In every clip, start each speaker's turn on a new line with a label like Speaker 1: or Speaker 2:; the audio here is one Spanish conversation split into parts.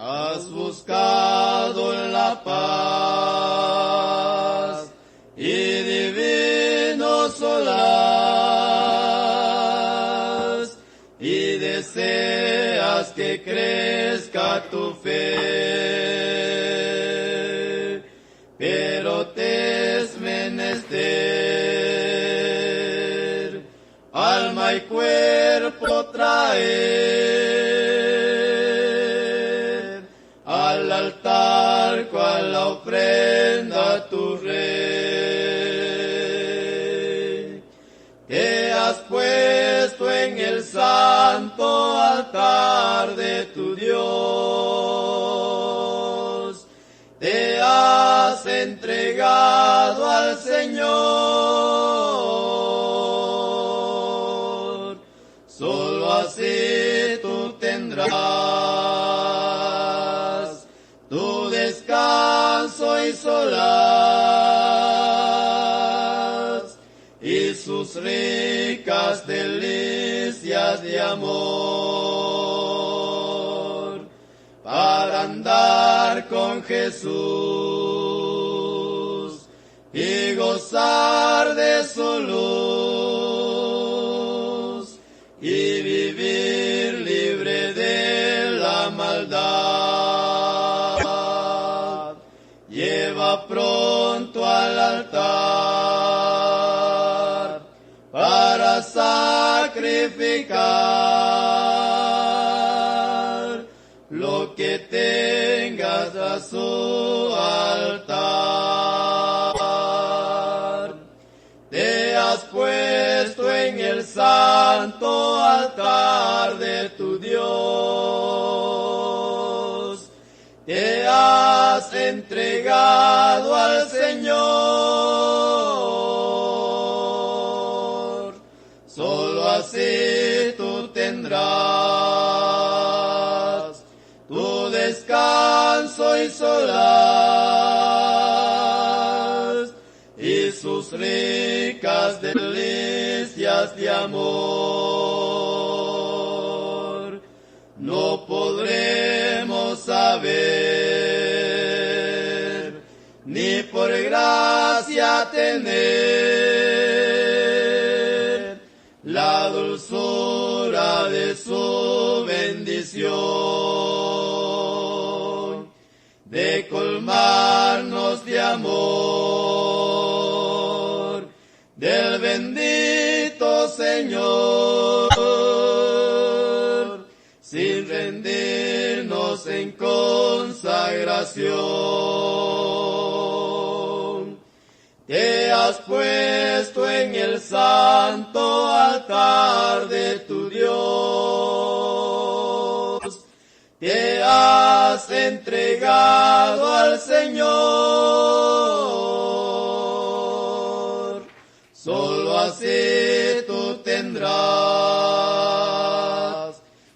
Speaker 1: Has buscado la paz y divino solaz, y deseas que crezca tu fe, pero te es menester alma y cuerpo traer al altar cual la ofrenda a tu rey. Te has puesto en el santo altar de tu Dios, te has entregado al Señor, solo así tú tendrás tu descanso y solaz, y sus ricas delicias de amor, para andar con Jesús y gozar de su luz, y vivir libre de la maldad. Lleva pronto al altar para sacrificar lo que tengas a su altar. Te has puesto en el santo altar de tu Dios, te has entregado al Señor, solo así tú tendrás tu descanso y solaz, y sus ricas delicias de amor. No podremos saber, ni por gracia tener la dulzura de su bendición, de colmarnos de amor del bendito Señor, sin rendirnos en consagración. Te has puesto en el santo altar de tu Dios, te has entregado al Señor, solo así tú tendrás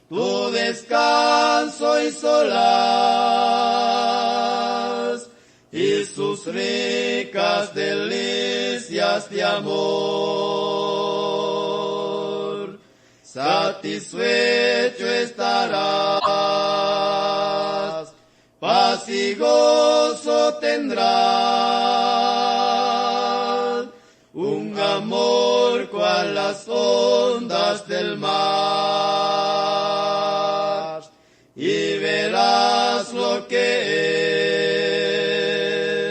Speaker 1: tu descanso y solaz, y sus ricas delicias de amor. Satisfecho estarás, paz y gozo tendrás, un amor cual las ondas del mar, y verás lo que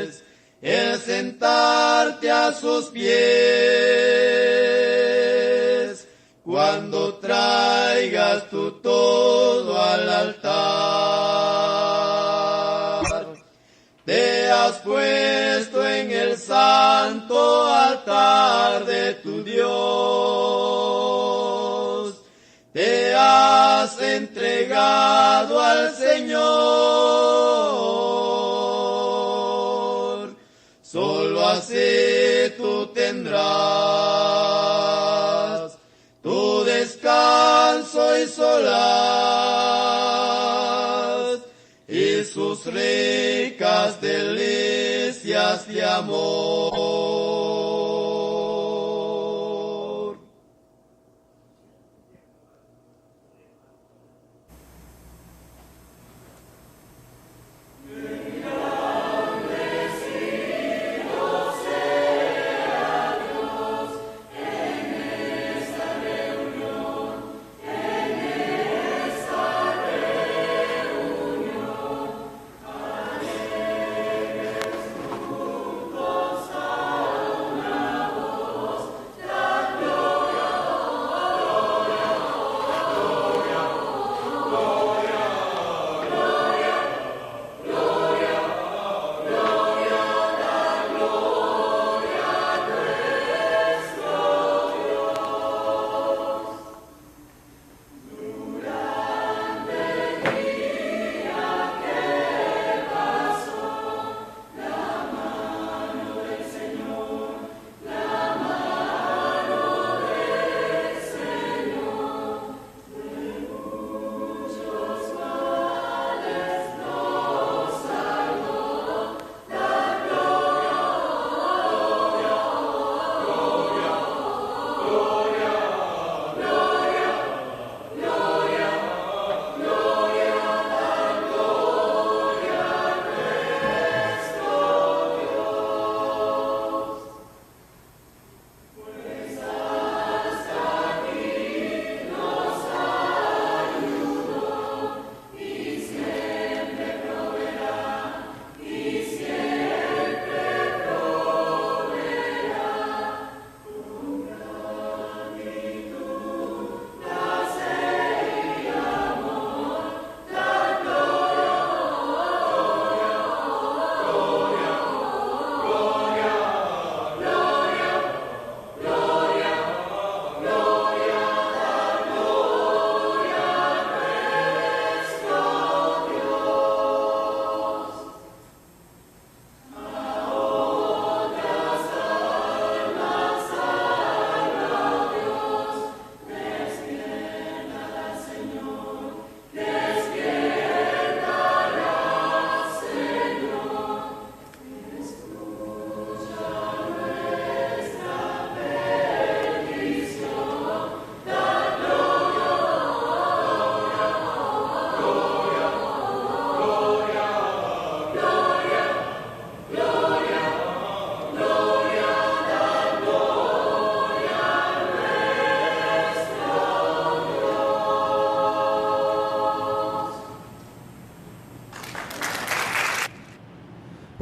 Speaker 1: es el sentarte a sus pies, cuando traigas tu todo al altar. Te has puesto en el santo altar de tu Dios, te has entregado al Señor, solo así tú tendrás tu descanso y solaz, y sus ricas delicias de amor.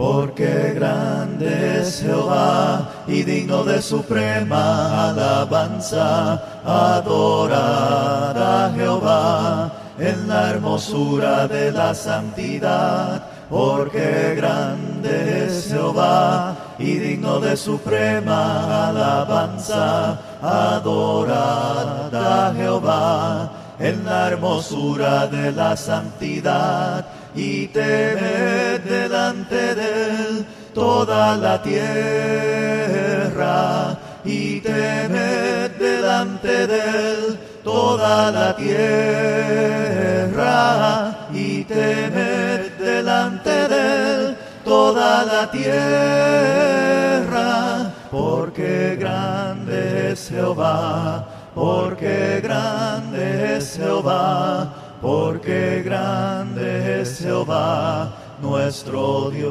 Speaker 1: Porque grande es Jehová y digno de suprema alabanza. Adorad a Jehová en la hermosura de la santidad. Porque grande es Jehová y digno de suprema alabanza. Adorad a Jehová en la hermosura de la santidad. Y temed delante de él toda la tierra. Y temed delante de él toda la tierra. Y temed delante de él toda la tierra. Porque grande es Jehová, porque grande es Jehová, porque grande es Jehová nuestro Dios.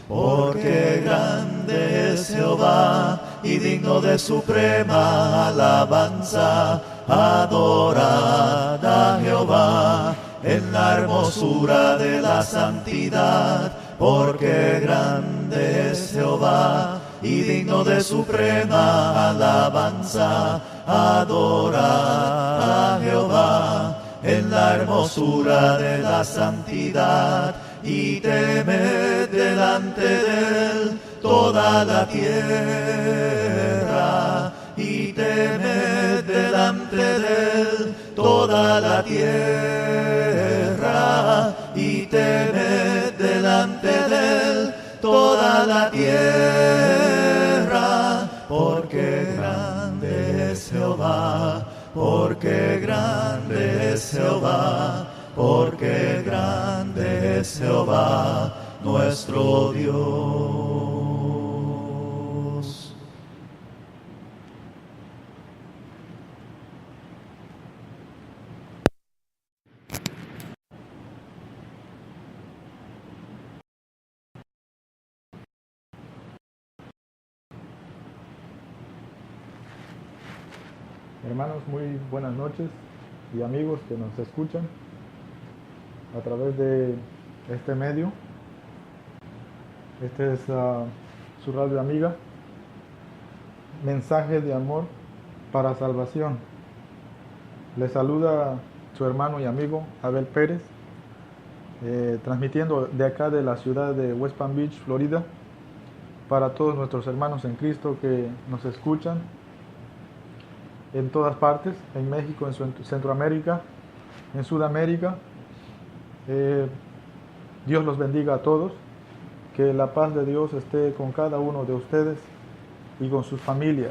Speaker 1: Porque grande es Jehová y digno de suprema alabanza. Adorad a Jehová en la hermosura de la santidad. Porque grande es Jehová y digno de suprema alabanza. Adorad a Jehová en la hermosura de la santidad. Y temed delante de él toda la tierra. Y temed delante de él toda la tierra. Y temed delante de él toda la tierra. Porque grande es Jehová, porque grande es Jehová, porque grande es Jehová nuestro Dios.
Speaker 2: Hermanos, muy buenas noches y amigos que nos escuchan a través de este medio. Este es su radio amiga, Mensaje de Amor para Salvación. Les saluda su hermano y amigo Abel Pérez, transmitiendo de acá de la ciudad de West Palm Beach, Florida, para todos nuestros hermanos en Cristo que nos escuchan en todas partes, en México, en Centroamérica, en Sudamérica. Dios los bendiga a todos, que la paz de Dios esté con cada uno de ustedes y con sus familias.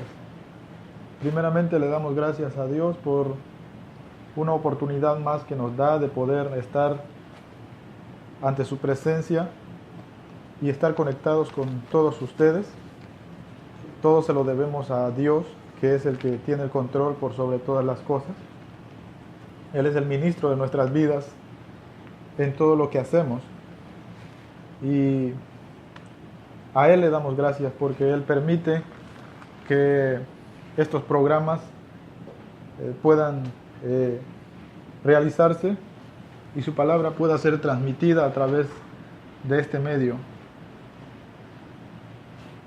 Speaker 2: Primeramente le damos gracias a Dios por una oportunidad más que nos da de poder estar ante su presencia y estar conectados con todos ustedes. Todo se lo debemos a Dios, que es el que tiene el control por sobre todas las cosas. Él es el ministro de nuestras vidas en todo lo que hacemos. Y a Él le damos gracias porque Él permite que estos programas puedan realizarse y su palabra pueda ser transmitida a través de este medio.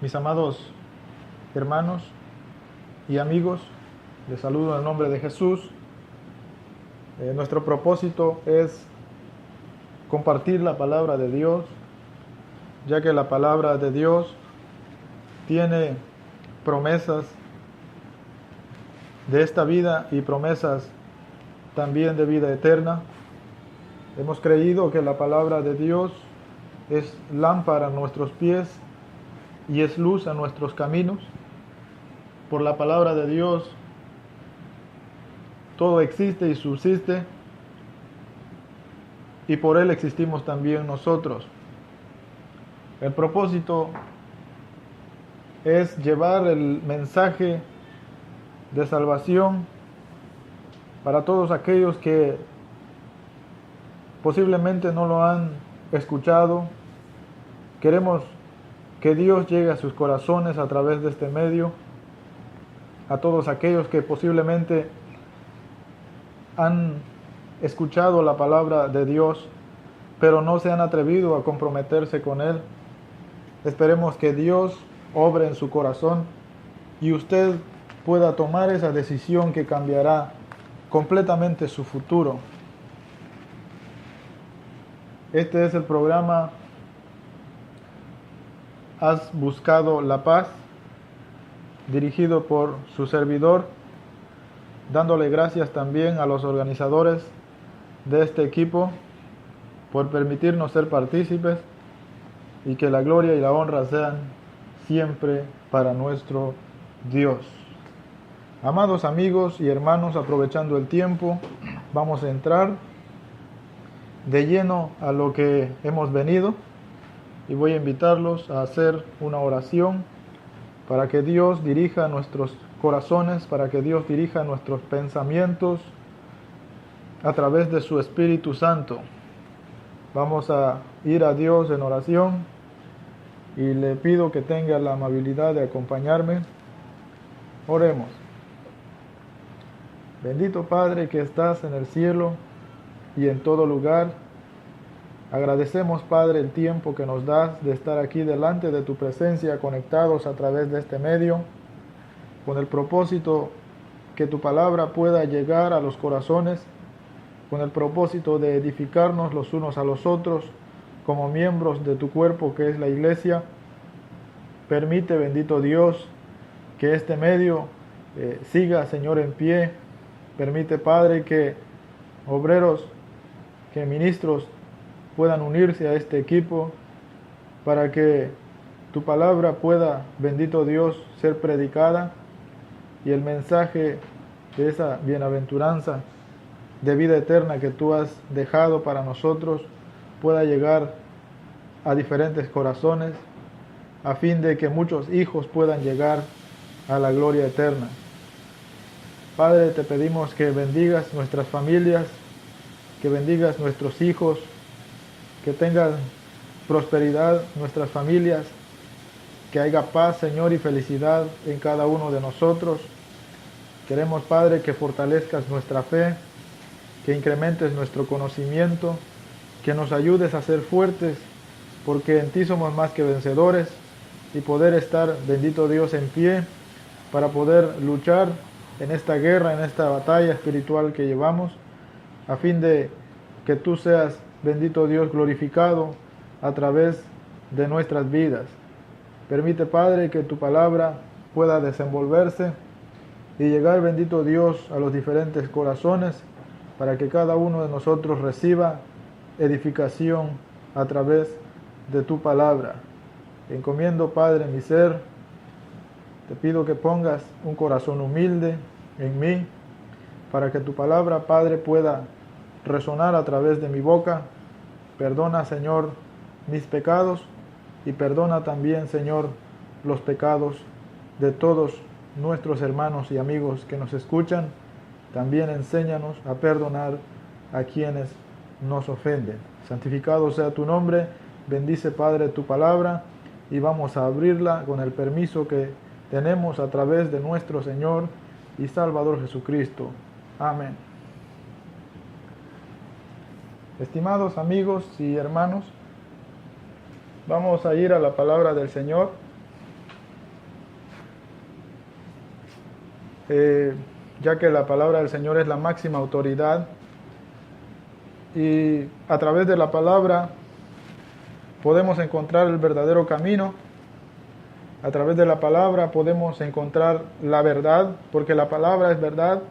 Speaker 2: Mis amados hermanos y amigos, les saludo en el nombre de Jesús. Nuestro propósito es compartir la palabra de Dios, ya que la palabra de Dios tiene promesas de esta vida y promesas también de vida eterna. Hemos creído que la palabra de Dios es lámpara a nuestros pies y es luz a nuestros caminos. Por la palabra de Dios todo existe y subsiste, y por Él existimos también nosotros. El propósito es llevar el mensaje de salvación para todos aquellos que posiblemente no lo han escuchado. Queremos que Dios llegue a sus corazones a través de este medio, a todos aquellos que posiblemente han escuchado la palabra de Dios, pero no se han atrevido a comprometerse con Él. Esperemos que Dios obre en su corazón y usted pueda tomar esa decisión que cambiará completamente su futuro. Este es el programa Has buscado la paz, dirigido por su servidor, dándole gracias también a los organizadores de este equipo por permitirnos ser partícipes, y que la gloria y la honra sean siempre para nuestro Dios. Amados amigos y hermanos, aprovechando el tiempo, vamos a entrar de lleno a lo que hemos venido, y voy a invitarlos a hacer una oración para que Dios dirija nuestros corazones, para que Dios dirija nuestros pensamientos a través de su Espíritu Santo. Vamos a ir a Dios en oración y le pido que tenga la amabilidad de acompañarme. Oremos. Bendito Padre que estás en el cielo y en todo lugar, agradecemos, Padre, el tiempo que nos das de estar aquí delante de tu presencia, conectados a través de este medio, con el propósito que tu palabra pueda llegar a los corazones, con el propósito de edificarnos los unos a los otros como miembros de tu cuerpo que es la iglesia. Permite, bendito Dios, que este medio siga, Señor, en pie. Permite, Padre, que obreros, que ministros puedan unirse a este equipo para que tu palabra pueda, bendito Dios, ser predicada y el mensaje de esa bienaventuranza de vida eterna que tú has dejado para nosotros pueda llegar a diferentes corazones, a fin de que muchos hijos puedan llegar a la gloria eterna. Padre, te pedimos que bendigas nuestras familias, que bendigas nuestros hijos, que tengan prosperidad nuestras familias, que haya paz, Señor, y felicidad en cada uno de nosotros. Queremos, Padre, que fortalezcas nuestra fe, que incrementes nuestro conocimiento, que nos ayudes a ser fuertes, porque en ti somos más que vencedores, y poder estar, bendito Dios, en pie, para poder luchar en esta guerra, en esta batalla espiritual que llevamos, a fin de que tú seas, bendito Dios, glorificado a través de nuestras vidas. Permite, Padre, que tu palabra pueda desenvolverse y llegar, bendito Dios, a los diferentes corazones, para que cada uno de nosotros reciba edificación a través de tu palabra. Encomiendo, Padre, mi ser. Te pido que pongas un corazón humilde en mí, para que tu palabra, Padre, pueda resonar a través de mi boca. Perdona, Señor, mis pecados, y perdona también, Señor, los pecados de todos nuestros hermanos y amigos que nos escuchan. También enséñanos a perdonar a quienes nos ofenden. Santificado sea tu nombre. Bendice, Padre, tu palabra, y vamos a abrirla con el permiso que tenemos a través de nuestro Señor y Salvador Jesucristo. Amén. Estimados amigos y hermanos, vamos a ir a la palabra del Señor. Ya que la palabra del Señor es la máxima autoridad, y a través de la palabra podemos encontrar el verdadero camino. A través de la palabra podemos encontrar la verdad, porque la palabra es verdad.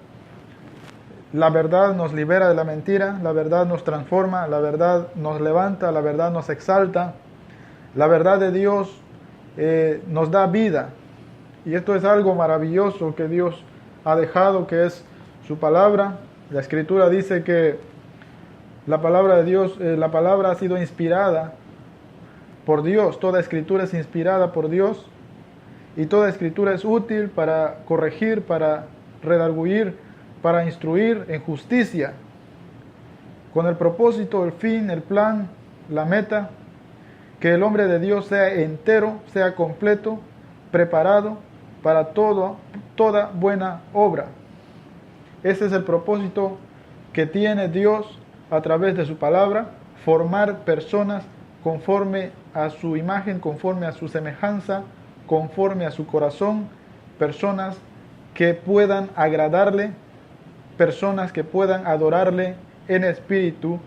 Speaker 2: La verdad nos libera de la mentira, la verdad nos transforma, la verdad nos levanta, la verdad nos exalta. La verdad de Dios nos da vida. Y esto es algo maravilloso que Dios ha dejado, que es su palabra. La Escritura dice que la palabra de Dios, la palabra ha sido inspirada por Dios. Toda Escritura es inspirada por Dios, y toda Escritura es útil para corregir, para redarguir, para instruir en justicia, con el propósito, el fin, el plan, la meta, que el hombre de Dios sea entero, sea completo, preparado para toda buena obra. Ese es el propósito que tiene Dios a través de su palabra, formar personas conforme a su imagen, conforme a su semejanza, conforme a su corazón, personas que puedan agradarle, personas que puedan adorarle en espíritu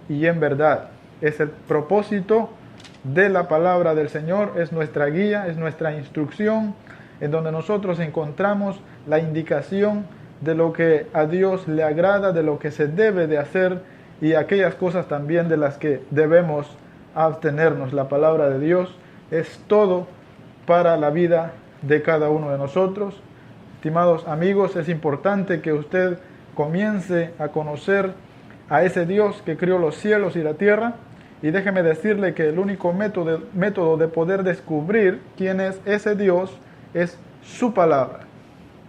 Speaker 2: y en verdad. Es el propósito de la palabra del Señor, es nuestra guía, es nuestra instrucción, en donde nosotros encontramos la indicación de lo que a Dios le agrada, de lo que se debe de hacer y aquellas cosas también de las que debemos abstenernos. La palabra de Dios es todo para la vida de cada uno de nosotros. Estimados amigos, es importante que usted comience a conocer a ese Dios que creó los cielos y la tierra, y déjeme decirle que el único método de poder descubrir quién es ese Dios es su palabra.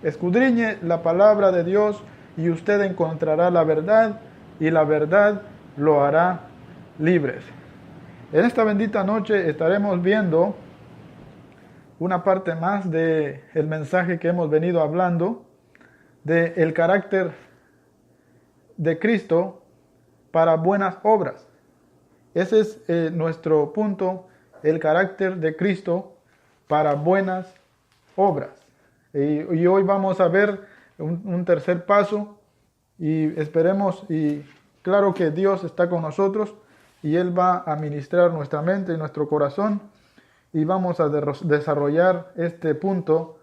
Speaker 2: Escudriñe la palabra de Dios y usted encontrará la verdad, y la verdad lo hará libres. En esta bendita noche estaremos viendo una parte más del mensaje que hemos venido hablando, del carácter de Cristo para buenas obras. Ese es nuestro punto, el carácter de Cristo para buenas obras. Y hoy vamos a ver un tercer paso, y esperemos, y claro que Dios está con nosotros, y Él va a ministrar nuestra mente y nuestro corazón, y vamos a desarrollar este punto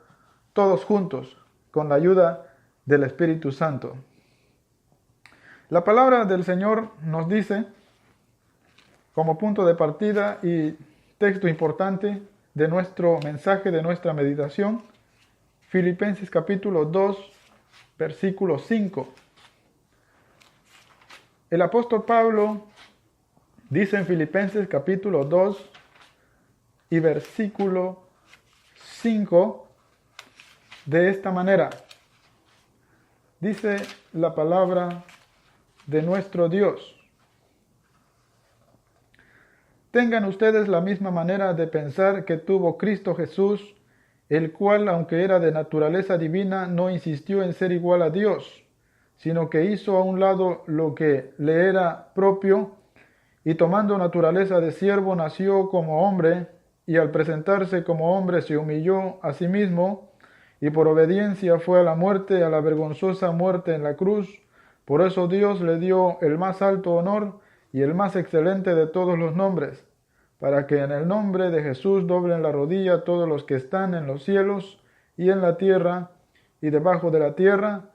Speaker 2: todos juntos, con la ayuda del Espíritu Santo. La palabra del Señor nos dice, como punto de partida y texto importante de nuestro mensaje, de nuestra meditación, Filipenses capítulo 2, versículo 5. El apóstol Pablo dice en Filipenses capítulo 2 y versículo 5 de esta manera. Dice la palabra de nuestro Dios: tengan ustedes la misma manera de pensar que tuvo Cristo Jesús, el cual, aunque era de naturaleza divina, no insistió en ser igual a Dios, sino que hizo a un lado lo que le era propio, y tomando naturaleza de siervo nació como hombre, y al presentarse como hombre se humilló a sí mismo, y por obediencia fue a la muerte, a la vergonzosa muerte en la cruz. Por eso Dios le dio el más alto honor y el más excelente de todos los nombres, para que en el nombre de Jesús doblen la rodilla todos los que están en los cielos y en la tierra y debajo de la tierra,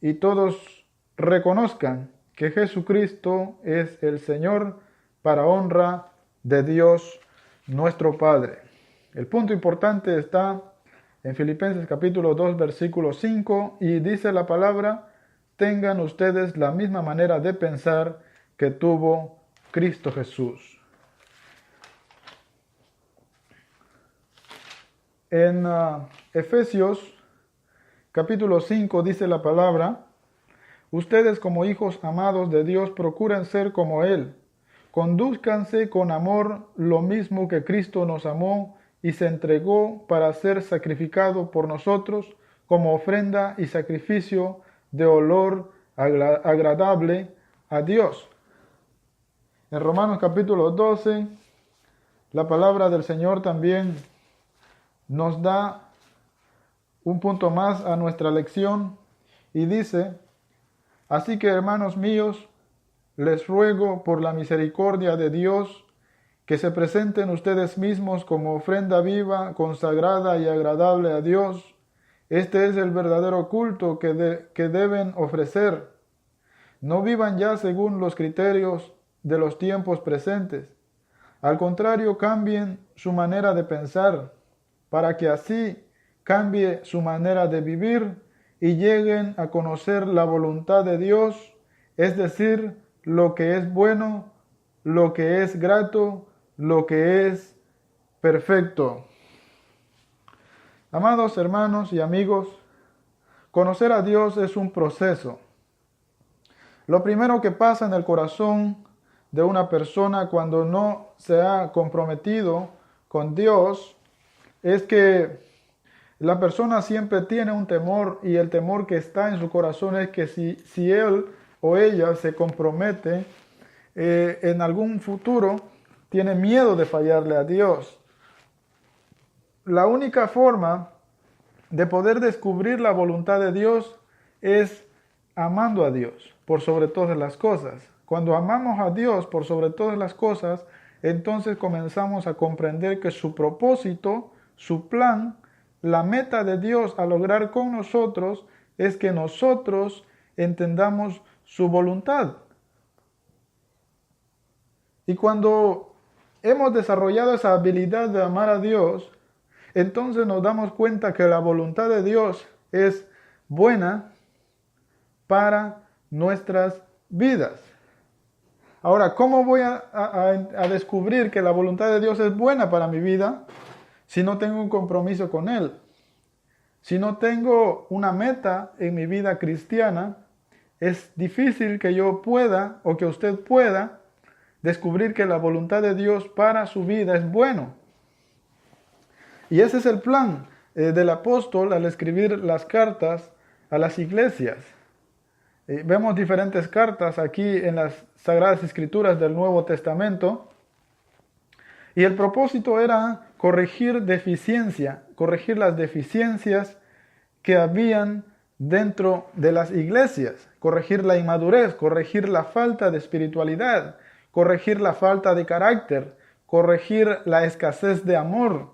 Speaker 2: y todos reconozcan que Jesucristo es el Señor, para honra de Dios nuestro Padre. El punto importante está en Filipenses capítulo 2, versículo 5, y dice la palabra: tengan ustedes la misma manera de pensar que tuvo Cristo Jesús. En Efesios capítulo 5 dice la palabra: ustedes como hijos amados de Dios procuren ser como Él. Condúzcanse con amor, lo mismo que Cristo nos amó y se entregó para ser sacrificado por nosotros como ofrenda y sacrificio de olor agradable a Dios. En Romanos capítulo 12, la palabra del Señor también nos da un punto más a nuestra lección y dice: así que, hermanos míos, les ruego por la misericordia de Dios que se presenten ustedes mismos como ofrenda viva, consagrada y agradable a Dios. Este es el verdadero culto que deben ofrecer. No vivan ya según los criterios de los tiempos presentes. Al contrario, cambien su manera de pensar, para que así cambie su manera de vivir y lleguen a conocer la voluntad de Dios, es decir, lo que es bueno, lo que es grato, lo que es perfecto. Amados hermanos y amigos, conocer a Dios es un proceso. Lo primero que pasa en el corazón de una persona cuando no se ha comprometido con Dios es que la persona siempre tiene un temor, y el temor que está en su corazón es que si él o ella se compromete en algún futuro tiene miedo de fallarle a Dios. La única forma de poder descubrir la voluntad de Dios es amando a Dios por sobre todas las cosas. Cuando amamos a Dios por sobre todas las cosas, entonces comenzamos a comprender que su propósito, su plan, la meta de Dios a lograr con nosotros es que nosotros entendamos su voluntad. Y cuando hemos desarrollado esa habilidad de amar a Dios, entonces nos damos cuenta que la voluntad de Dios es buena para nuestras vidas. Ahora, ¿cómo voy a descubrir que la voluntad de Dios es buena para mi vida si no tengo un compromiso con Él? Si no tengo una meta en mi vida cristiana, es difícil que yo pueda o que usted pueda descubrir que la voluntad de Dios para su vida es bueno. Y ese es el plan del apóstol al escribir las cartas a las iglesias. Vemos diferentes cartas aquí en las Sagradas Escrituras del Nuevo Testamento. Y el propósito era corregir las deficiencias que habían dentro de las iglesias, corregir la inmadurez, corregir la falta de espiritualidad, corregir la falta de carácter, corregir la escasez de amor.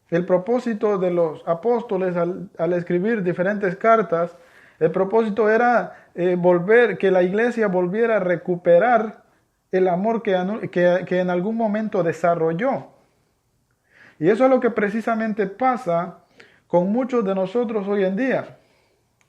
Speaker 2: El propósito de los apóstoles al escribir diferentes cartas, el propósito era que la iglesia volviera a recuperar el amor que en algún momento desarrolló. Y eso es lo que precisamente pasa con muchos de nosotros hoy en día.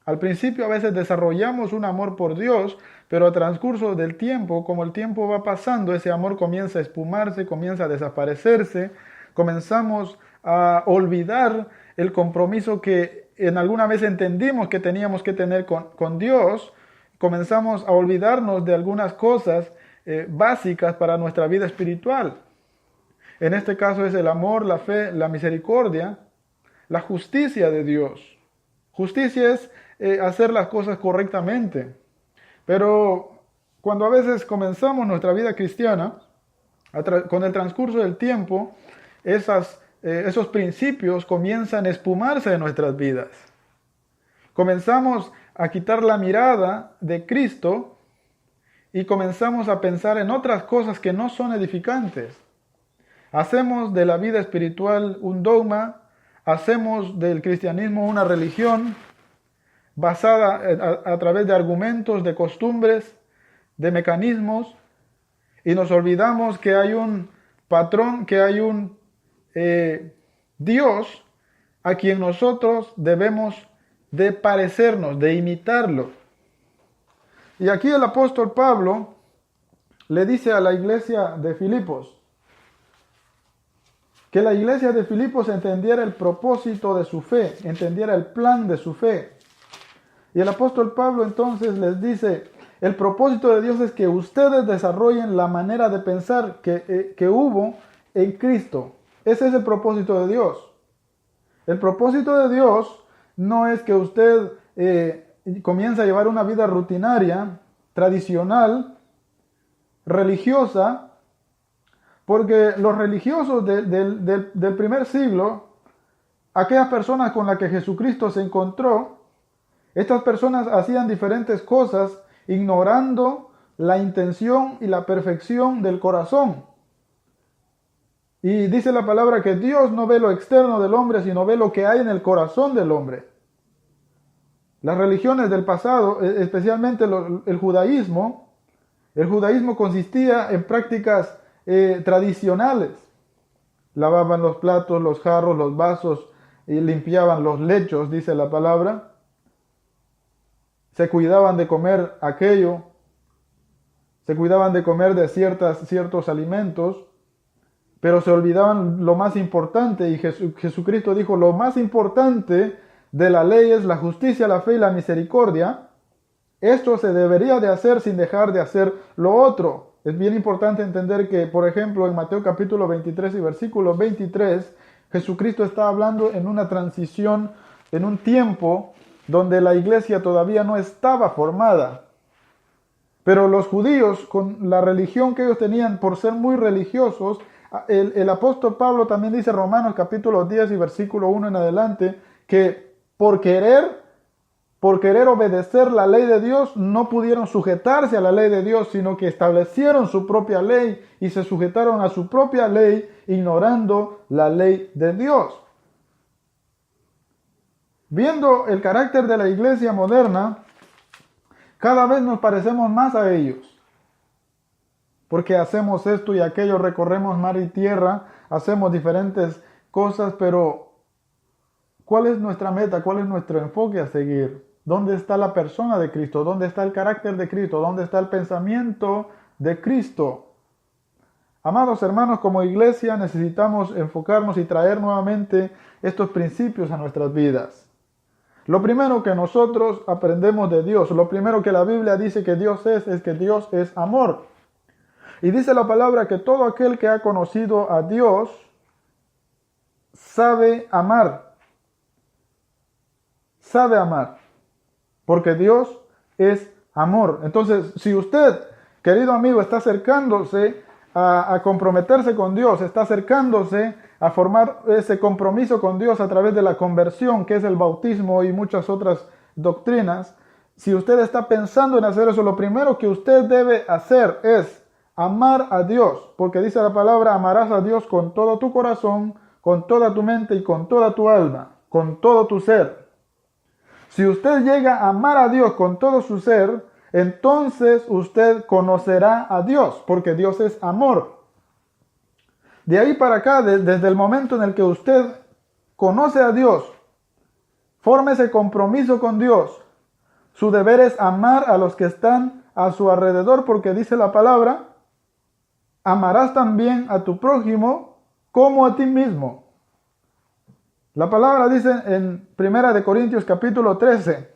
Speaker 2: Al principio a veces desarrollamos un amor por Dios, pero a transcurso del tiempo, como el tiempo va pasando, ese amor comienza a esfumarse, comienza a desaparecerse, comenzamos a olvidar el compromiso que en alguna vez entendimos que teníamos que tener con Dios, comenzamos a olvidarnos de algunas cosas básicas para nuestra vida espiritual. En este caso es el amor, la fe, la misericordia, la justicia de Dios. Justicia es hacer las cosas correctamente. Pero cuando a veces comenzamos nuestra vida cristiana, con el transcurso del tiempo, esos principios comienzan a esfumarse de nuestras vidas. Comenzamos a quitar la mirada de Cristo y comenzamos a pensar en otras cosas que no son edificantes. Hacemos de la vida espiritual un dogma, hacemos del cristianismo una religión basada a través de argumentos, de costumbres, de mecanismos, y nos olvidamos que hay un patrón, que hay un Dios a quien nosotros debemos de parecernos, de imitarlo. Y aquí el apóstol Pablo le dice a la iglesia de Filipos que la iglesia de Filipos entendiera el propósito de su fe, entendiera el plan de su fe. Y el apóstol Pablo entonces les dice, el propósito de Dios es que ustedes desarrollen la manera de pensar que hubo en Cristo. Ese es el propósito de Dios. El propósito de Dios no es que usted comience a llevar una vida rutinaria, tradicional, religiosa, porque los religiosos del primer siglo, aquellas personas con las que Jesucristo se encontró, estas personas hacían diferentes cosas ignorando la intención y la perfección del corazón. Y dice la palabra que Dios no ve lo externo del hombre, sino ve lo que hay en el corazón del hombre. Las religiones del pasado, especialmente el judaísmo consistía en prácticas tradicionales. Lavaban los platos, los jarros, los vasos y limpiaban los lechos, dice la palabra. Se cuidaban de comer aquello, se cuidaban de comer de ciertos alimentos, pero se olvidaban lo más importante, y Jesucristo dijo, lo más importante de la ley es la justicia, la fe y la misericordia. Esto se debería de hacer sin dejar de hacer lo otro. Es bien importante entender que, por ejemplo, en Mateo capítulo 23 y versículo 23, Jesucristo está hablando en una transición, en un tiempo donde la iglesia todavía no estaba formada. Pero los judíos, con la religión que ellos tenían por ser muy religiosos, el apóstol Pablo también dice en Romanos capítulo 10 y versículo 1 en adelante, que por querer obedecer la ley de Dios, no pudieron sujetarse a la ley de Dios, sino que establecieron su propia ley y se sujetaron a su propia ley, ignorando la ley de Dios. Viendo el carácter de la iglesia moderna, cada vez nos parecemos más a ellos. Porque hacemos esto y aquello, recorremos mar y tierra, hacemos diferentes cosas, pero ¿cuál es nuestra meta? ¿Cuál es nuestro enfoque a seguir? ¿Dónde está la persona de Cristo? ¿Dónde está el carácter de Cristo? ¿Dónde está el pensamiento de Cristo? Amados hermanos, como iglesia necesitamos enfocarnos y traer nuevamente estos principios a nuestras vidas. Lo primero que nosotros aprendemos de Dios, lo primero que la Biblia dice que Dios es que Dios es amor. Y dice la palabra que todo aquel que ha conocido a Dios sabe amar. Sabe amar. Porque Dios es amor. Entonces, si usted, querido amigo, está acercándose a comprometerse con Dios, está acercándose a formar ese compromiso con Dios a través de la conversión, que es el bautismo y muchas otras doctrinas, si usted está pensando en hacer eso, lo primero que usted debe hacer es amar a Dios, porque dice la palabra, amarás a Dios con todo tu corazón, con toda tu mente y con toda tu alma, con todo tu ser. Si usted llega a amar a Dios con todo su ser, entonces usted conocerá a Dios, porque Dios es amor. De ahí para acá, desde el momento en el que usted conoce a Dios, forma ese compromiso con Dios, su deber es amar a los que están a su alrededor, porque dice la palabra, amarás también a tu prójimo como a ti mismo. La palabra dice en 1 Corintios capítulo 13,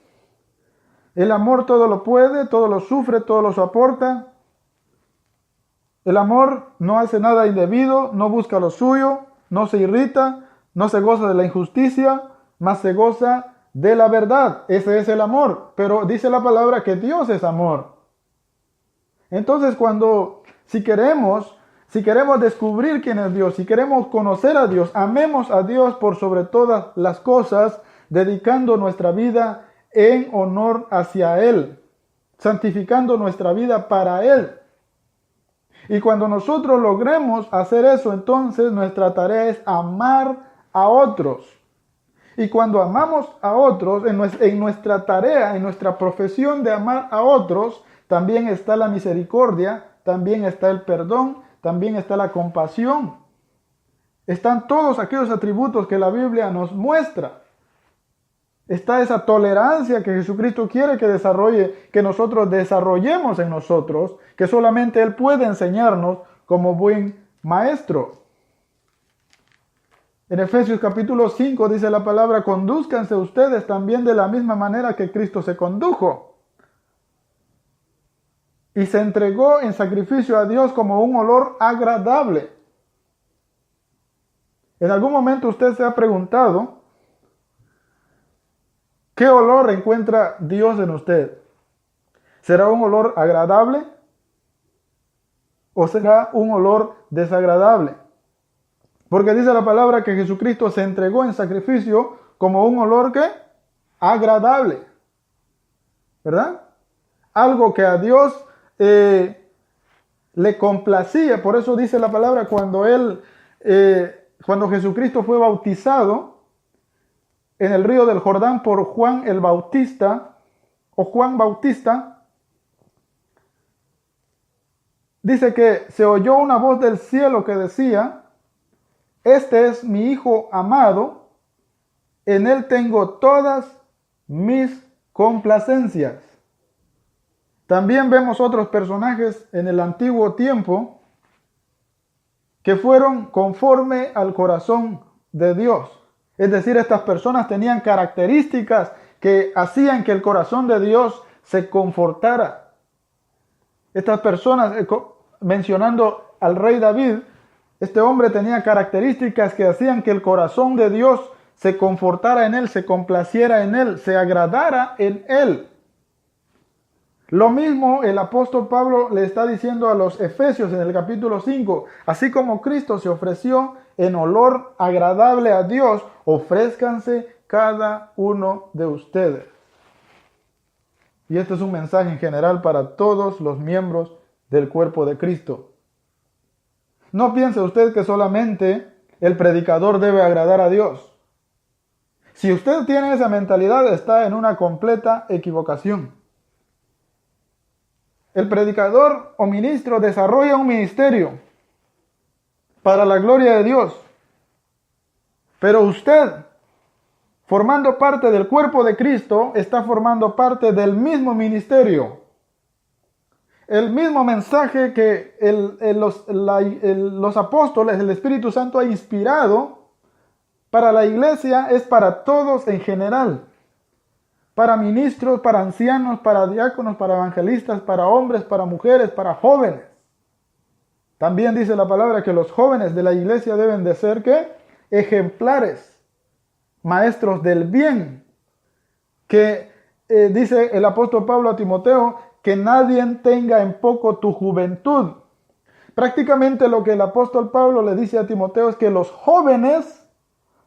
Speaker 2: el amor todo lo puede, todo lo sufre, todo lo soporta. El amor no hace nada indebido, no busca lo suyo, no se irrita, no se goza de la injusticia, mas se goza de la verdad. Ese es el amor. Pero dice la palabra que Dios es amor. Entonces si queremos descubrir quién es Dios, si queremos conocer a Dios, amemos a Dios por sobre todas las cosas, dedicando nuestra vida en honor hacia Él, santificando nuestra vida para Él. Y cuando nosotros logremos hacer eso, entonces nuestra tarea es amar a otros. Y cuando amamos a otros, en nuestra tarea, en nuestra profesión de amar a otros, también está la misericordia, también está el perdón, también está la compasión. Están todos aquellos atributos que la Biblia nos muestra. Está esa tolerancia que Jesucristo quiere que nosotros desarrollemos en nosotros, que solamente Él puede enseñarnos como buen maestro. En Efesios capítulo 5 dice la palabra, condúzcanse ustedes también de la misma manera que Cristo se condujo. Y se entregó en sacrificio a Dios como un olor agradable. En algún momento usted se ha preguntado, ¿qué olor encuentra Dios en usted? ¿Será un olor agradable o será un olor desagradable? Porque dice la palabra que Jesucristo se entregó en sacrificio como un olor ¿qué? Agradable. ¿Verdad? Algo que a Dios le complacía. Por eso dice la palabra cuando Jesucristo fue bautizado en el río del Jordán por Juan el Bautista, o Juan Bautista, dice que se oyó una voz del cielo que decía, este es mi Hijo amado, en él tengo todas mis complacencias. También vemos otros personajes en el antiguo tiempo que fueron conforme al corazón de Dios. Es decir, estas personas tenían características que hacían que el corazón de Dios se confortara. Estas personas, mencionando al rey David, este hombre tenía características que hacían que el corazón de Dios se confortara en él, se complaciera en él, se agradara en él. Lo mismo el apóstol Pablo le está diciendo a los Efesios en el capítulo 5. Así como Cristo se ofreció en olor agradable a Dios, ofrézcanse cada uno de ustedes. Y este es un mensaje en general para todos los miembros del cuerpo de Cristo. No piense usted que solamente el predicador debe agradar a Dios. Si usted tiene esa mentalidad, está en una completa equivocación. El predicador o ministro desarrolla un ministerio para la gloria de Dios. Pero usted, formando parte del cuerpo de Cristo, está formando parte del mismo ministerio. El mismo mensaje que los apóstoles, el Espíritu Santo ha inspirado para la iglesia es para todos en general. Para ministros, para ancianos, para diáconos, para evangelistas, para hombres, para mujeres, para jóvenes. También dice la palabra que los jóvenes de la iglesia deben de ser, ¿qué? Ejemplares, maestros del bien. Que dice el apóstol Pablo a Timoteo, que nadie tenga en poco tu juventud. Prácticamente lo que el apóstol Pablo le dice a Timoteo es que los jóvenes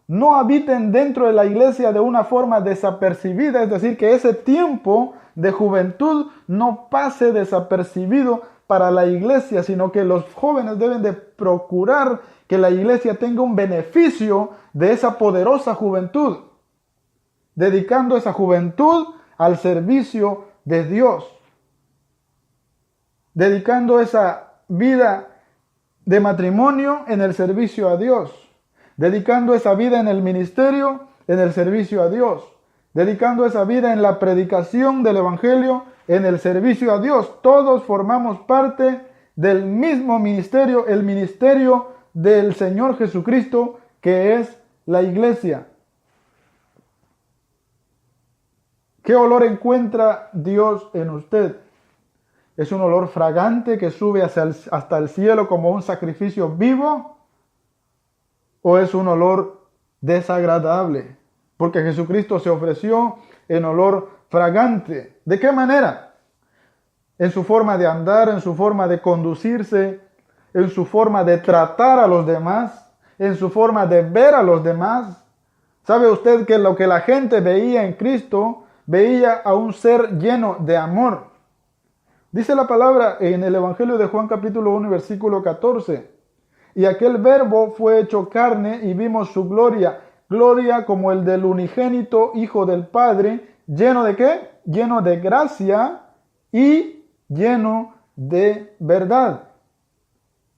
Speaker 2: no habiten dentro de la iglesia de una forma desapercibida, es decir, que ese tiempo de juventud no pase desapercibido para la iglesia, sino que los jóvenes deben de procurar que la iglesia tenga un beneficio de esa poderosa juventud, dedicando esa juventud al servicio de Dios, dedicando esa vida de matrimonio en el servicio a Dios, dedicando esa vida en el ministerio, en el servicio a Dios, dedicando esa vida en la predicación del Evangelio, en el servicio a Dios. Todos formamos parte del mismo ministerio, el ministerio del Señor Jesucristo, que es la iglesia. ¿Qué olor encuentra Dios en usted? ¿Es un olor fragante que sube hasta el cielo como un sacrificio vivo? ¿O es un olor desagradable? Porque Jesucristo se ofreció en olor fragante. ¿De qué manera? En su forma de andar, en su forma de conducirse, en su forma de tratar a los demás, en su forma de ver a los demás. ¿Sabe usted que lo que la gente veía en Cristo, veía a un ser lleno de amor? Dice la palabra en el Evangelio de Juan capítulo 1 versículo 14. Y aquel verbo fue hecho carne y vimos su gloria, gloria como el del unigénito Hijo del Padre, lleno de ¿qué? Lleno de gracia y lleno de verdad.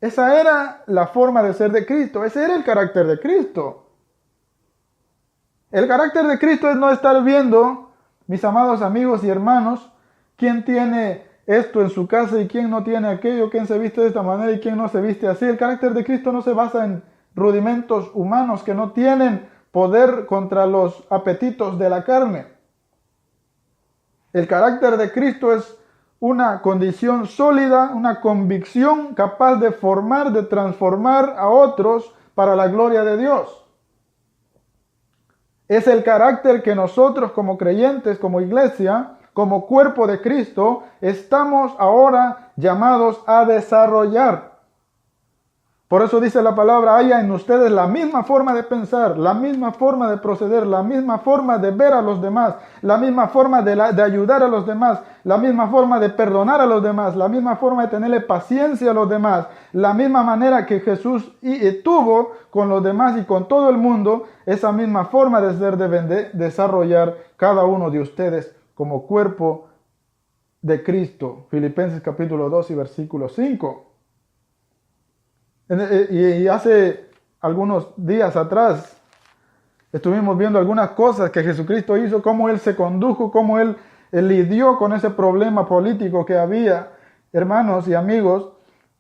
Speaker 2: Esa era la forma de ser de Cristo, ese era el carácter de Cristo. El carácter de Cristo es no estar viendo, mis amados amigos y hermanos, quién tiene esto en su casa y quién no tiene aquello, quién se viste de esta manera y quién no se viste así. El carácter de Cristo no se basa en rudimentos humanos que no tienen poder contra los apetitos de la carne. El carácter de Cristo es una condición sólida, una convicción capaz de formar, de transformar a otros para la gloria de Dios. Es el carácter que nosotros como creyentes, como iglesia, como cuerpo de Cristo, estamos ahora llamados a desarrollar. Por eso dice la palabra, haya en ustedes la misma forma de pensar, la misma forma de proceder, la misma forma de ver a los demás, la misma forma de ayudar a los demás, la misma forma de perdonar a los demás, la misma forma de tenerle paciencia a los demás, la misma manera que Jesús tuvo con los demás y con todo el mundo, esa misma forma de ser debe desarrollar cada uno de ustedes como cuerpo de Cristo. Filipenses capítulo 2 y versículo 5. Y hace algunos días atrás estuvimos viendo algunas cosas que Jesucristo hizo, cómo Él se condujo, cómo Él lidió con ese problema político que había, hermanos y amigos,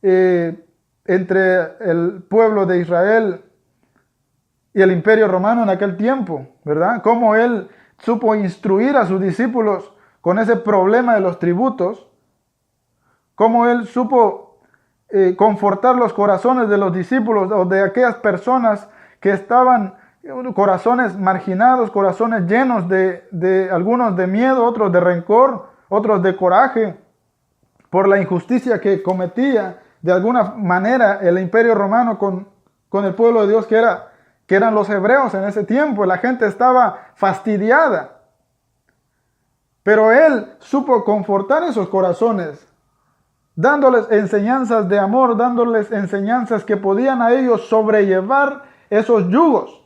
Speaker 2: entre el pueblo de Israel y el Imperio Romano en aquel tiempo, ¿verdad? Cómo Él supo instruir a sus discípulos con ese problema de los tributos, cómo Él supo confortar los corazones de los discípulos o de aquellas personas que estaban, corazones marginados, corazones llenos de algunos de miedo, otros de rencor, otros de coraje por la injusticia que cometía de alguna manera el imperio romano con el pueblo de Dios que eran los hebreos en ese tiempo. La gente estaba fastidiada. Pero él supo confortar esos corazones, dándoles enseñanzas de amor, dándoles enseñanzas que podían a ellos sobrellevar esos yugos.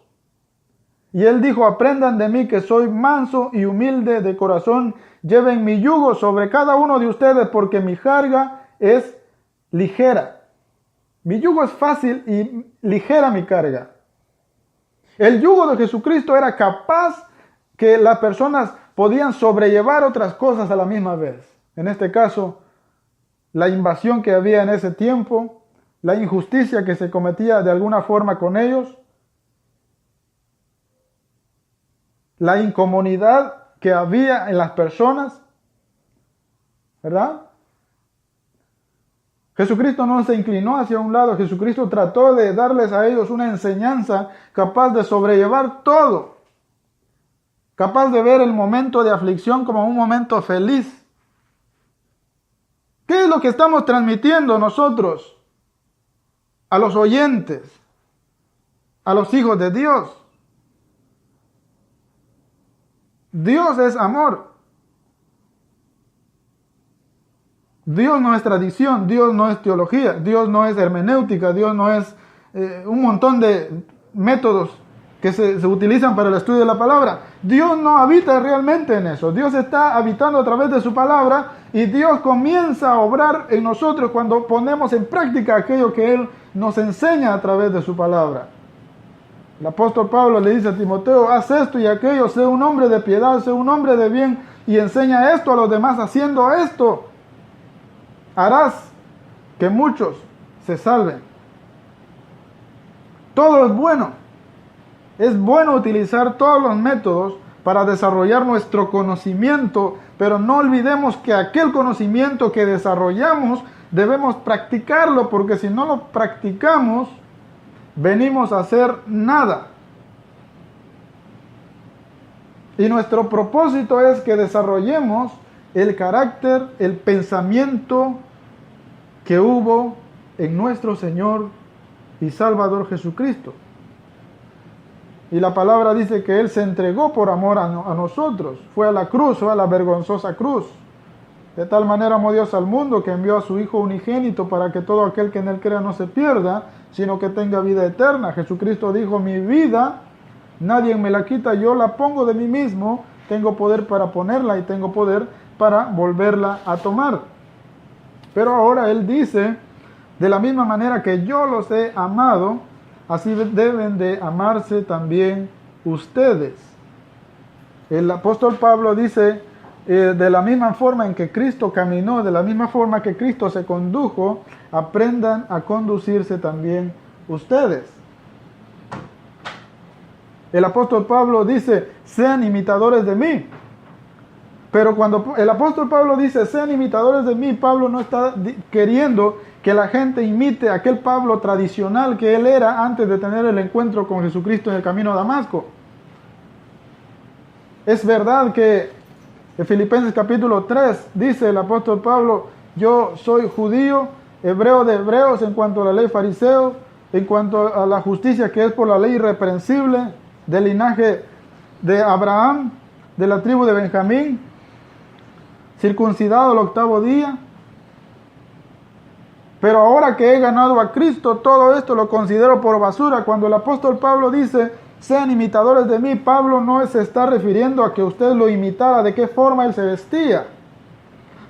Speaker 2: Y él dijo: aprendan de mí que soy manso y humilde de corazón, lleven mi yugo sobre cada uno de ustedes, porque mi carga es ligera. Mi yugo es fácil y ligera mi carga. El yugo de Jesucristo era capaz que las personas podían sobrellevar otras cosas a la misma vez. En este caso, la invasión que había en ese tiempo, la injusticia que se cometía de alguna forma con ellos, la incomodidad que había en las personas, ¿verdad? Jesucristo no se inclinó hacia un lado. Jesucristo trató de darles a ellos una enseñanza capaz de sobrellevar todo, capaz de ver el momento de aflicción como un momento feliz. ¿Qué es lo que estamos transmitiendo nosotros a los oyentes, a los hijos de Dios? Dios es amor. Dios no es tradición, Dios no es teología, Dios no es hermenéutica, Dios no es un montón de métodos que se utilizan para el estudio de la palabra. Dios no habita realmente en eso. Dios está habitando a través de su palabra, y Dios comienza a obrar en nosotros cuando ponemos en práctica aquello que Él nos enseña a través de su palabra. El apóstol Pablo le dice a Timoteo: haz esto y aquello, sé un hombre de piedad, sé un hombre de bien, y enseña esto a los demás. Haciendo esto, harás que muchos se salven. Todo es bueno. Es bueno utilizar todos los métodos para desarrollar nuestro conocimiento, pero no olvidemos que aquel conocimiento que desarrollamos debemos practicarlo, porque si no lo practicamos, venimos a hacer nada. Y nuestro propósito es que desarrollemos el carácter, el pensamiento que hubo en nuestro Señor y Salvador Jesucristo. Y la palabra dice que Él se entregó por amor a nosotros. Fue a la cruz, fue a la vergonzosa cruz. De tal manera amó Dios al mundo que envió a su Hijo unigénito para que todo aquel que en Él crea no se pierda, sino que tenga vida eterna. Jesucristo dijo: mi vida nadie me la quita, yo la pongo de mí mismo. Tengo poder para ponerla y tengo poder para volverla a tomar. Pero ahora Él dice: de la misma manera que yo los he amado, así deben de amarse también ustedes. El apóstol Pablo dice: de la misma forma en que Cristo caminó, de la misma forma que Cristo se condujo, aprendan a conducirse también ustedes. El apóstol Pablo dice: sean imitadores de mí. Pero cuando el apóstol Pablo dice sean imitadores de mí, Pablo no está queriendo que la gente imite aquel Pablo tradicional que él era antes de tener el encuentro con Jesucristo en el camino a Damasco. Es verdad que en Filipenses capítulo 3 dice el apóstol Pablo: yo soy judío, hebreo de hebreos, en cuanto a la ley fariseo, en cuanto a la justicia que es por la ley irreprensible, del linaje de Abraham, de la tribu de Benjamín, circuncidado al 8º día. Pero ahora que he ganado a Cristo, todo esto lo considero por basura. Cuando el apóstol Pablo dice sean imitadores de mí, Pablo no se está refiriendo a que usted lo imitara de qué forma él se vestía.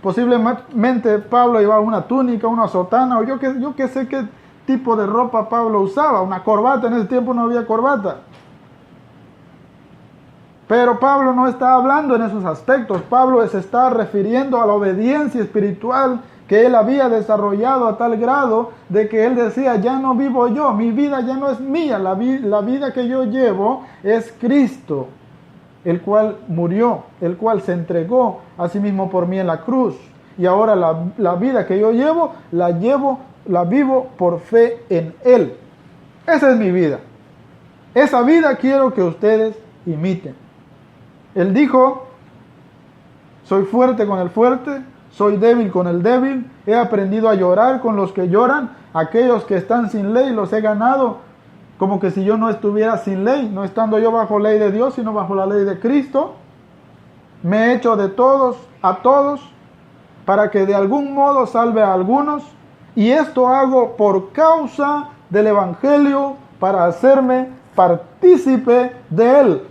Speaker 2: Posiblemente Pablo llevaba una túnica, una sotana, o yo que sé qué tipo de ropa Pablo usaba, una corbata. En ese tiempo no había corbata. Pero Pablo no está hablando en esos aspectos. Pablo se está refiriendo a la obediencia espiritual que él había desarrollado a tal grado de que él decía: ya no vivo yo, mi vida ya no es mía, la vida que yo llevo es Cristo, el cual murió, el cual se entregó a sí mismo por mí en la cruz. Y ahora la vida que yo llevo, la vivo por fe en Él. Esa es mi vida. Esa vida quiero que ustedes imiten. Él dijo soy fuerte con el fuerte, soy débil con el débil, he aprendido a llorar con los que lloran, aquellos que están sin ley los he ganado, como que si yo no estuviera sin ley, no estando yo bajo ley de Dios, sino bajo la ley de Cristo. Me he hecho de todos a todos, para que de algún modo salve a algunos, y esto hago por causa del Evangelio, para hacerme partícipe de él.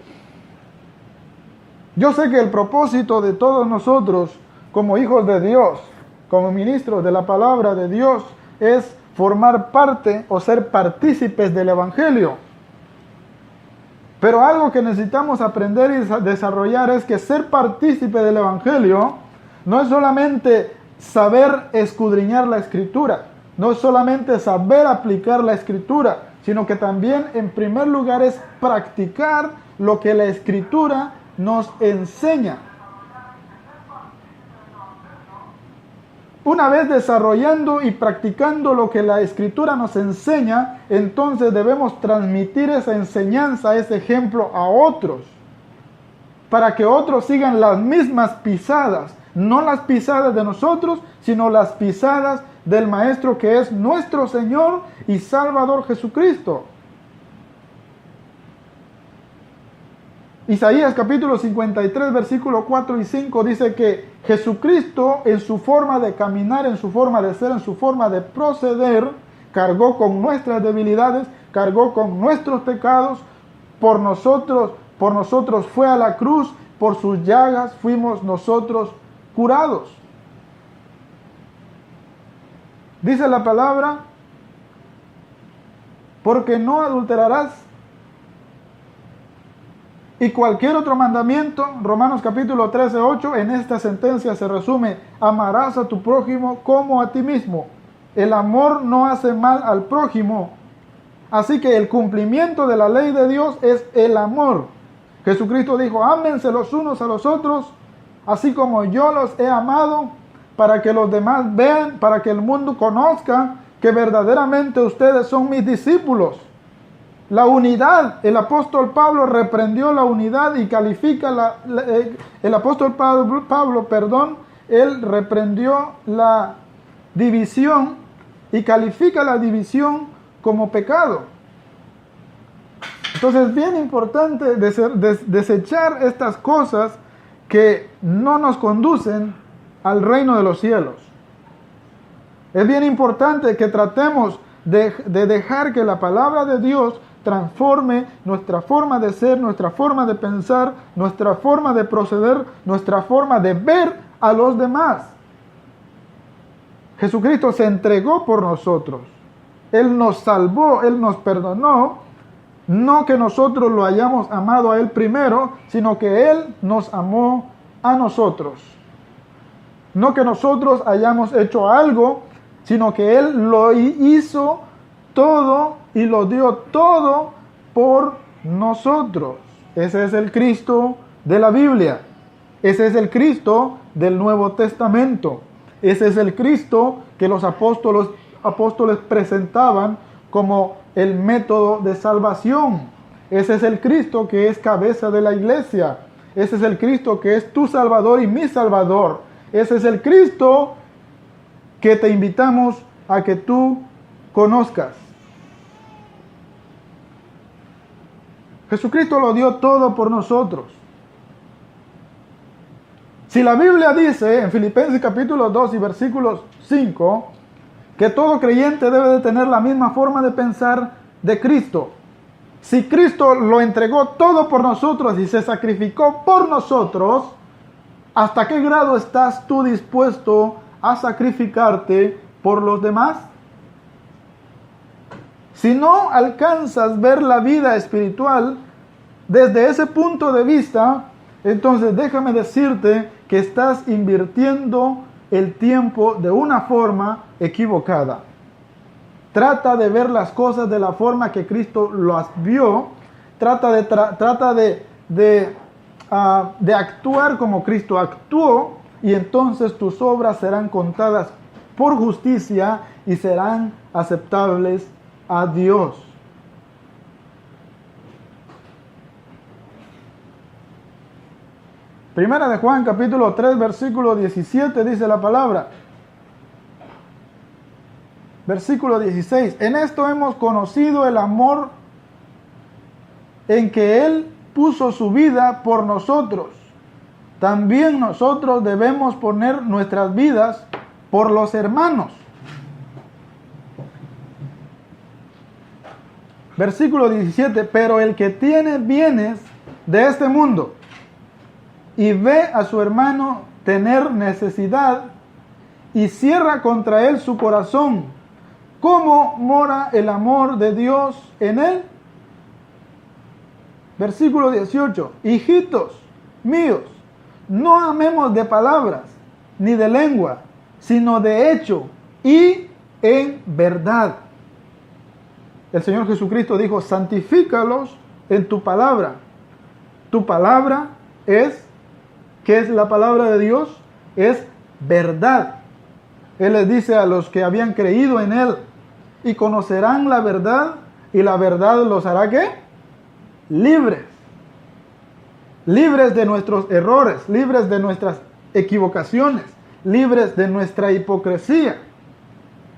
Speaker 2: Yo sé que el propósito de todos nosotros, como hijos de Dios, como ministros de la palabra de Dios, es formar parte o ser partícipes del Evangelio. Pero algo que necesitamos aprender y desarrollar es que ser partícipe del Evangelio no es solamente saber escudriñar la Escritura, no es solamente saber aplicar la Escritura, sino que también en primer lugar es practicar lo que la Escritura nos enseña. Una vez desarrollando y practicando lo que la Escritura nos enseña, entonces debemos transmitir esa enseñanza, ese ejemplo a otros, para que otros sigan las mismas pisadas, no las pisadas de nosotros, sino las pisadas del Maestro, que es nuestro Señor y Salvador Jesucristo. Isaías capítulo 53, versículo 4 y 5 dice que Jesucristo, en su forma de caminar, en su forma de ser, en su forma de proceder, cargó con nuestras debilidades, cargó con nuestros pecados, por nosotros fue a la cruz, por sus llagas fuimos nosotros curados. Dice la palabra, porque no adulterarás. Y cualquier otro mandamiento, Romanos capítulo 13, 8, en esta sentencia se resume: amarás a tu prójimo como a ti mismo. El amor no hace mal al prójimo. Así que el cumplimiento de la ley de Dios es el amor. Jesucristo dijo: ámense los unos a los otros, así como yo los he amado, para que los demás vean, para que el mundo conozca que verdaderamente ustedes son mis discípulos. La unidad, el apóstol Pablo reprendió la unidad y califica el apóstol Pablo, él reprendió la división y califica la división como pecado. Entonces es bien importante desechar estas cosas que no nos conducen al reino de los cielos. Es bien importante que tratemos de dejar que la palabra de Dios transforme nuestra forma de ser, nuestra forma de pensar, nuestra forma de proceder, nuestra forma de ver a los demás. Jesucristo se entregó por nosotros. Él nos salvó, Él nos perdonó. No que nosotros lo hayamos amado a Él primero, sino que Él nos amó a nosotros. No que nosotros hayamos hecho algo, sino que Él lo hizo todo y lo dio todo por nosotros. Ese es el Cristo de la Biblia. Ese es el Cristo del Nuevo Testamento. Ese es el Cristo que los apóstoles presentaban como el método de salvación. Ese es el Cristo que es cabeza de la iglesia. Ese es el Cristo que es tu Salvador y mi Salvador. Ese es el Cristo que te invitamos a que tú conozcas. Jesucristo lo dio todo por nosotros. Si la Biblia dice en Filipenses capítulo 2 y versículos 5 que todo creyente debe de tener la misma forma de pensar de Cristo. Si Cristo lo entregó todo por nosotros y se sacrificó por nosotros, ¿hasta qué grado estás tú dispuesto a sacrificarte por los demás? Si no alcanzas a ver la vida espiritual desde ese punto de vista, entonces déjame decirte que estás invirtiendo el tiempo de una forma equivocada. Trata de ver las cosas de la forma que Cristo las vio. Trata de actuar como Cristo actuó, y entonces tus obras serán contadas por justicia y serán aceptables a Dios. Primera de Juan, capítulo 3, versículo 17, dice la palabra. Versículo 16. En esto hemos conocido el amor en que Él puso su vida por nosotros. También nosotros debemos poner nuestras vidas por los hermanos. Versículo 17. Pero el que tiene bienes de este mundo y ve a su hermano tener necesidad y cierra contra él su corazón, ¿cómo mora el amor de Dios en él? Versículo 18. Hijitos míos, no amemos de palabras ni de lengua, sino de hecho y en verdad. El Señor Jesucristo dijo, santifícalos en tu palabra. Tu palabra es, ¿qué es la palabra de Dios? Es verdad. Él les dice a los que habían creído en Él, y conocerán la verdad, y la verdad los hará ¿qué? Libres. Libres de nuestros errores, libres de nuestras equivocaciones, libres de nuestra hipocresía,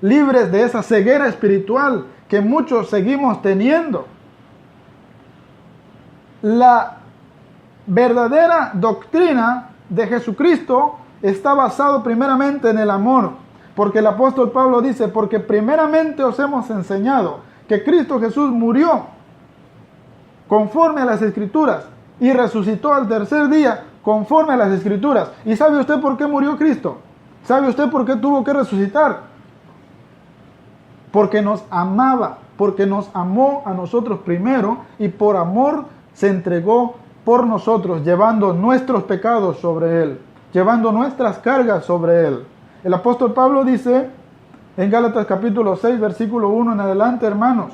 Speaker 2: libres de esa ceguera espiritual que muchos seguimos teniendo. La verdadera doctrina de Jesucristo está basado primeramente en el amor, porque el apóstol Pablo dice, porque primeramente os hemos enseñado que Cristo Jesús murió conforme a las Escrituras y resucitó al tercer día conforme a las Escrituras. ¿Y sabe usted por qué murió Cristo? ¿Sabe usted por qué tuvo que resucitar? Porque nos amaba, porque nos amó a nosotros primero y por amor se entregó por nosotros, llevando nuestros pecados sobre Él, llevando nuestras cargas sobre Él. El apóstol Pablo dice en Gálatas capítulo 6, versículo 1 en adelante, hermanos,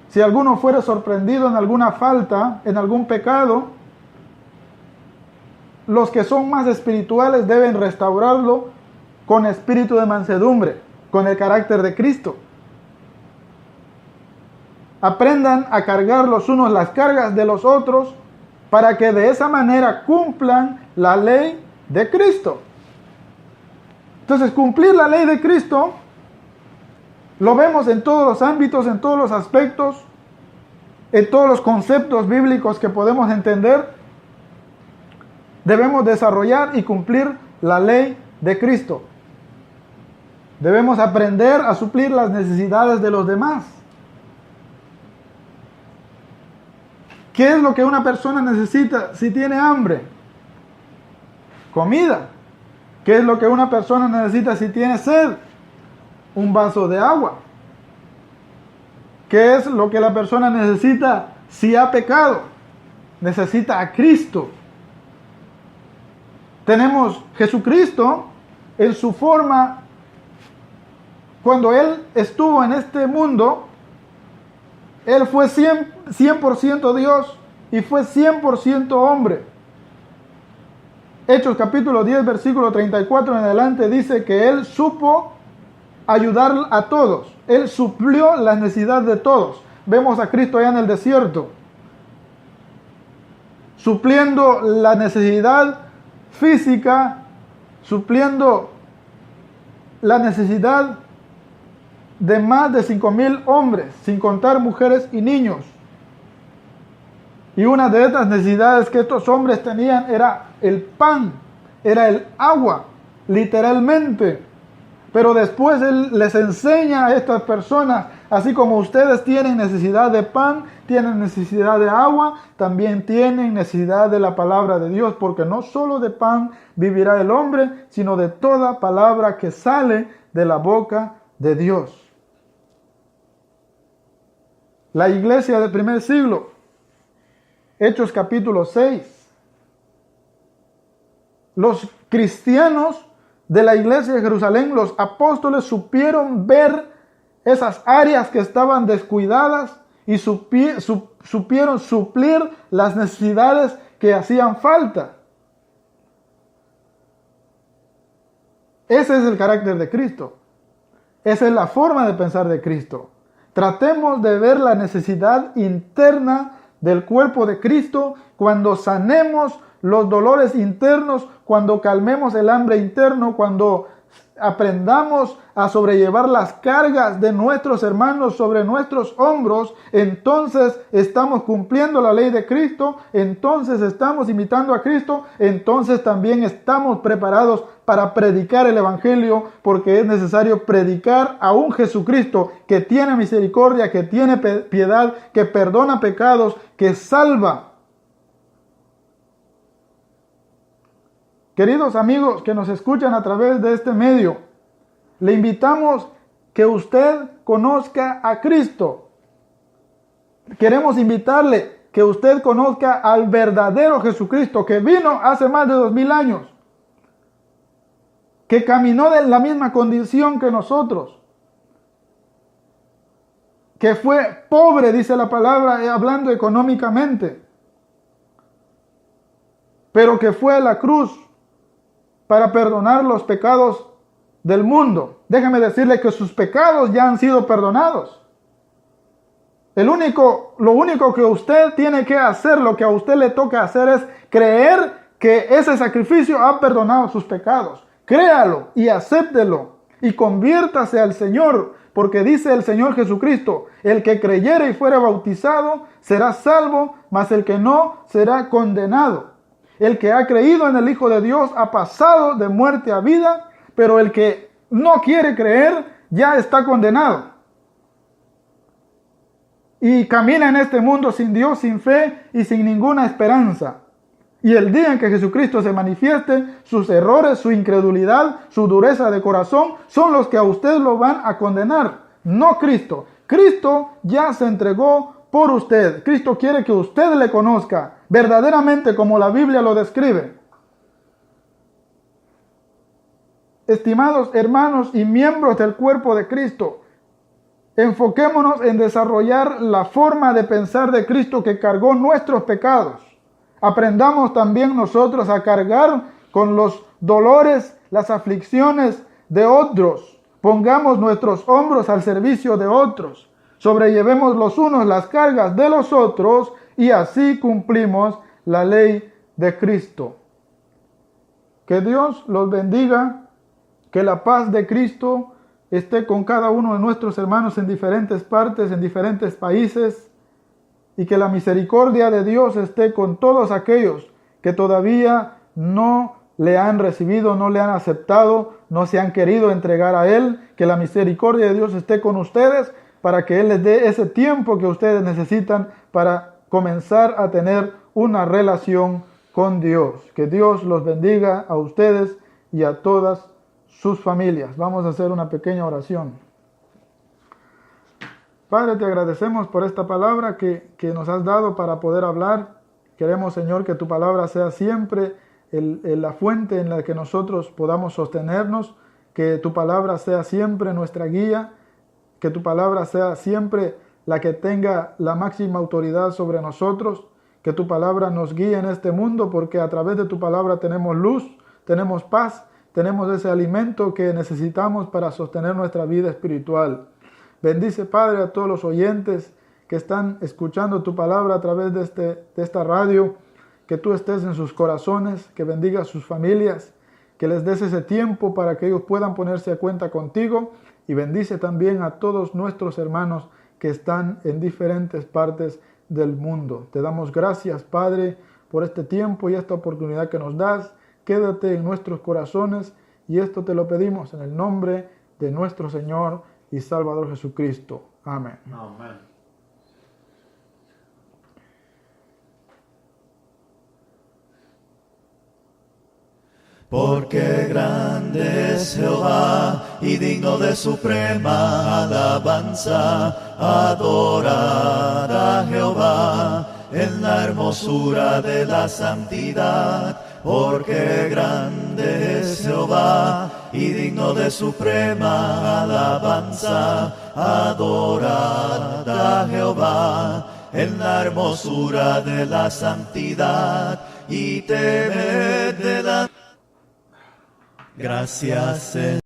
Speaker 2: si alguno fuera sorprendido en alguna falta, en algún pecado, los que son más espirituales deben restaurarlo con espíritu de mansedumbre, con el carácter de Cristo. Aprendan a cargar los unos las cargas de los otros para que de esa manera cumplan la ley de Cristo. Entonces, cumplir la ley de Cristo lo vemos en todos los ámbitos, en todos los aspectos, en todos los conceptos bíblicos que podemos entender. Debemos desarrollar y cumplir la ley de Cristo. Debemos aprender a suplir las necesidades de los demás. ¿Qué es lo que una persona necesita si tiene hambre? Comida. ¿Qué es lo que una persona necesita si tiene sed? Un vaso de agua. ¿Qué es lo que la persona necesita si ha pecado? Necesita a Cristo. Tenemos Jesucristo en su forma. Cuando Él estuvo en este mundo, Él fue 100% Dios y fue 100% hombre. Hechos capítulo 10, versículo 34 en adelante dice que Él supo ayudar a todos. Él suplió la necesidad de todos. Vemos a Cristo allá en el desierto, supliendo la necesidad física, supliendo la necesidad de más de 5,000 hombres, sin contar mujeres y niños. Y una de estas necesidades que estos hombres tenían era el pan, era el agua, literalmente. Pero después Él les enseña a estas personas, así como ustedes tienen necesidad de pan, tienen necesidad de agua, también tienen necesidad de la palabra de Dios, porque no solo de pan vivirá el hombre, sino de toda palabra que sale de la boca de Dios. La iglesia del primer siglo, Hechos capítulo 6. Los cristianos de la iglesia de Jerusalén, los apóstoles supieron ver esas áreas que estaban descuidadas y supieron suplir las necesidades que hacían falta. Ese es el carácter de Cristo. Esa es la forma de pensar de Cristo. Tratemos de ver la necesidad interna del cuerpo de Cristo, cuando sanemos los dolores internos, cuando calmemos el hambre interno, cuando aprendamos a sobrellevar las cargas de nuestros hermanos sobre nuestros hombros, entonces estamos cumpliendo la ley de Cristo, entonces estamos imitando a Cristo, entonces también estamos preparados para predicar el Evangelio, porque es necesario predicar a un Jesucristo que tiene misericordia, que tiene piedad, que perdona pecados, que salva. Queridos amigos que nos escuchan a través de este medio, le invitamos que usted conozca a Cristo. Queremos invitarle que usted conozca al verdadero Jesucristo que vino hace más de 2000 años, que caminó en la misma condición que nosotros, que fue pobre, dice la palabra, hablando económicamente, pero que fue a la cruz para perdonar los pecados del mundo. Déjeme decirle que sus pecados ya han sido perdonados. Lo único que usted tiene que hacer, lo que a usted le toca hacer es creer que ese sacrificio ha perdonado sus pecados. Créalo y acéptelo y conviértase al Señor, porque dice el Señor Jesucristo, el que creyere y fuere bautizado será salvo, mas el que no será condenado. El que ha creído en el Hijo de Dios ha pasado de muerte a vida, pero el que no quiere creer ya está condenado. Y camina en este mundo sin Dios, sin fe y sin ninguna esperanza. Y el día en que Jesucristo se manifieste, sus errores, su incredulidad, su dureza de corazón, son los que a usted lo van a condenar, no Cristo. Cristo ya se entregó por usted. Cristo quiere que usted le conozca verdaderamente como la Biblia lo describe. Estimados hermanos y miembros del cuerpo de Cristo, enfoquémonos en desarrollar la forma de pensar de Cristo que cargó nuestros pecados. Aprendamos también nosotros a cargar con los dolores, las aflicciones de otros. Pongamos nuestros hombros al servicio de otros. Sobrellevemos los unos las cargas de los otros y así cumplimos la ley de Cristo. Que Dios los bendiga, que la paz de Cristo esté con cada uno de nuestros hermanos en diferentes partes, en diferentes países, y que la misericordia de Dios esté con todos aquellos que todavía no le han recibido, no le han aceptado, no se han querido entregar a Él. Que la misericordia de Dios esté con ustedes para que Él les dé ese tiempo que ustedes necesitan para comenzar a tener una relación con Dios. Que Dios los bendiga a ustedes y a todas sus familias. Vamos a hacer una pequeña oración. Padre, te agradecemos por esta palabra que nos has dado para poder hablar. Queremos, Señor, que tu palabra sea siempre la fuente en la que nosotros podamos sostenernos, que tu palabra sea siempre nuestra guía, que tu palabra sea siempre la que tenga la máxima autoridad sobre nosotros, que tu palabra nos guíe en este mundo, porque a través de tu palabra tenemos luz, tenemos paz, tenemos ese alimento que necesitamos para sostener nuestra vida espiritual. Bendice, Padre, a todos los oyentes que están escuchando tu palabra a través de esta radio, que tú estés en sus corazones, que bendiga sus familias, que les des ese tiempo para que ellos puedan ponerse a cuenta contigo, y bendice también a todos nuestros hermanos que están en diferentes partes del mundo. Te damos gracias, Padre, por este tiempo y esta oportunidad que nos das. Quédate en nuestros corazones, y esto te lo pedimos en el nombre de nuestro Señor y Salvador Jesucristo. Amén.
Speaker 1: Amén. Porque grande es Jehová y digno de suprema alabanza, adorar a Jehová en la hermosura de la santidad. Porque grande es Jehová y digno de suprema alabanza, adorar a Jehová en la hermosura de la santidad y temed de la... Gracias, Señor.